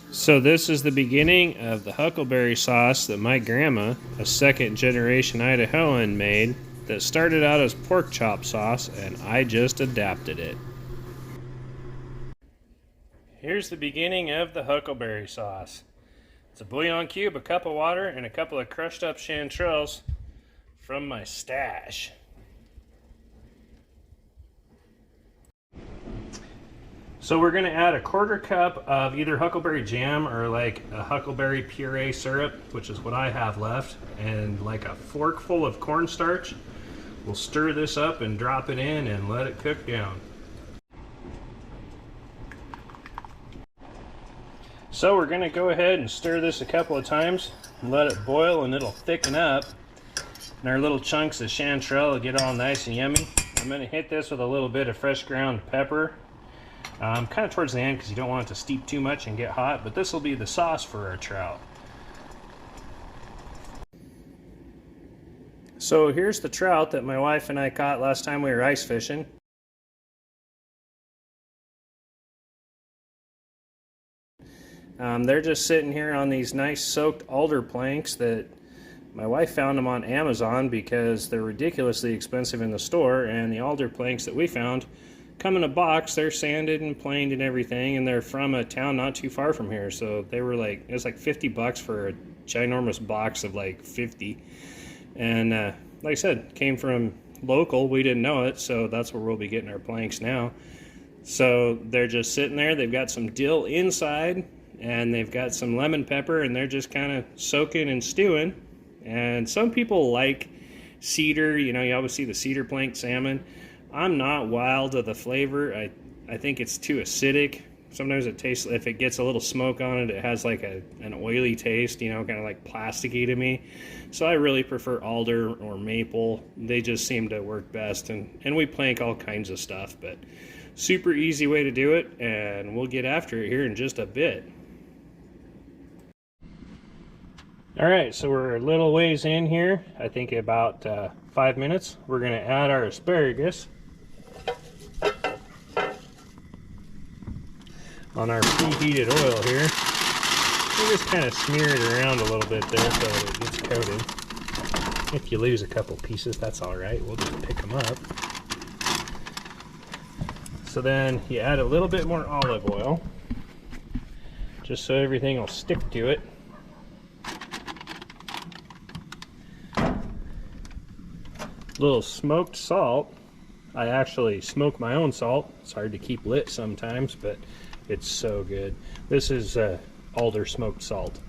So this is the beginning of the huckleberry sauce that my grandma, a second generation Idahoan, made that started out as pork chop sauce, and I just adapted it. Here's the beginning of the huckleberry sauce. It's a bouillon cube, a cup of water, and a couple of crushed up chanterelles from my stash. So we're going to add a quarter cup of either huckleberry jam or like a huckleberry puree syrup, which is what I have left, and like a forkful of cornstarch. We'll stir this up and drop it in and let it cook down. So we're going to go ahead and stir this a couple of times and let it boil, and it'll thicken up. And our little chunks of chanterelle will get all nice and yummy. I'm going to hit this with a little bit of fresh ground pepper. Kind of towards the end because you don't want it to steep too much and get hot, but this will be the sauce for our trout. So here's the trout that my wife and I caught last time we were ice fishing. They're just sitting here on these nice soaked alder planks that my wife found them on Amazon because they're ridiculously expensive in the store, and the alder planks that we found come in a box. They're sanded and planed and everything, and they're from a town not too far from here. So they were like, it was like $50 for a ginormous box of like 50. And like I said, came from local. We didn't know it, so that's where we'll be getting our planks now. So they're just sitting there. They've got some dill inside, and they've got some lemon pepper, and they're just kind of soaking and stewing. And some people like cedar. You know, you always see the cedar plank salmon. I'm not wild of the flavor. I think it's too acidic. Sometimes it tastes, if it gets a little smoke on it, it has like an oily taste, you know, kind of like plasticky to me. So I really prefer alder or maple. They just seem to work best. And we plank all kinds of stuff, but super easy way to do it, and we'll get after it here in just a bit. All right, so we're a little ways in here. I think about 5 minutes. We're gonna add our asparagus on our preheated oil here. We'll just kind of smear it around a little bit there so that it gets coated. If you lose a couple pieces, that's all right. We'll just pick them up. So then you add a little bit more olive oil, just so everything will stick to it. A little smoked salt. I actually smoke my own salt. It's hard to keep lit sometimes, but it's so good. This is alder smoked salt.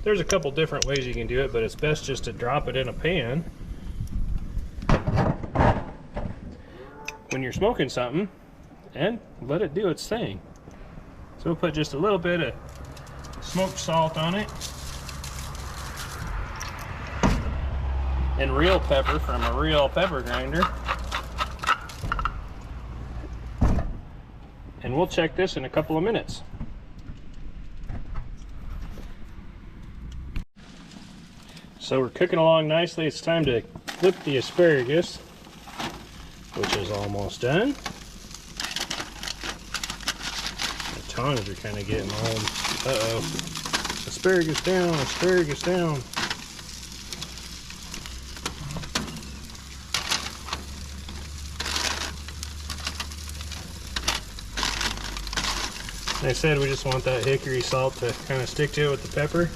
There's a couple different ways you can do it, but it's best just to drop it in a pan when you're smoking something and let it do its thing. So we'll put just a little bit of smoked salt on it, and real pepper from a real pepper grinder. And we'll check this in a couple of minutes. So we're cooking along nicely. It's time to flip the asparagus, which is almost done. The tongs are kind of getting old. Uh-oh. Asparagus down, asparagus down. Like I said, we just want that hickory salt to kind of stick to it with the pepper.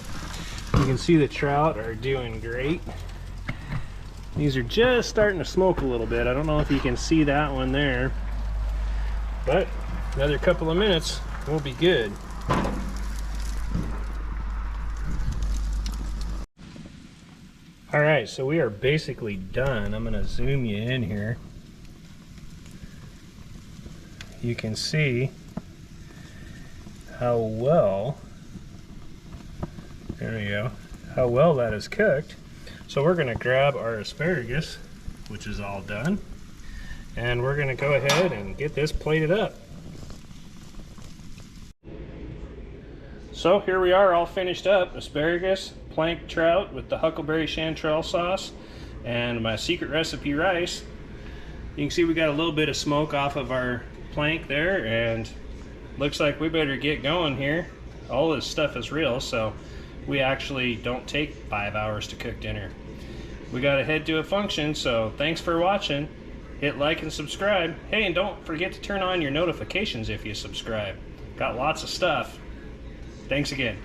You can see the trout are doing great. These are just starting to smoke a little bit. I don't know if you can see that one there, but another couple of minutes, we'll be good. All right, so we are basically done. I'm gonna zoom you in here. You can see how well, there we go, how well that is cooked. So we're gonna grab our asparagus, which is all done, and we're gonna go ahead and get this plated up. So here we are, all finished up. Asparagus, plank trout with the huckleberry chanterelle sauce, and my secret recipe rice. You can see we got a little bit of smoke off of our plank there, and looks like we better get going here. All this stuff is real, so we actually don't take 5 hours to cook dinner. We gotta head to a function, so thanks for watching. Hit like and subscribe. Hey, and don't forget to turn on your notifications if you subscribe. Got lots of stuff. Thanks again.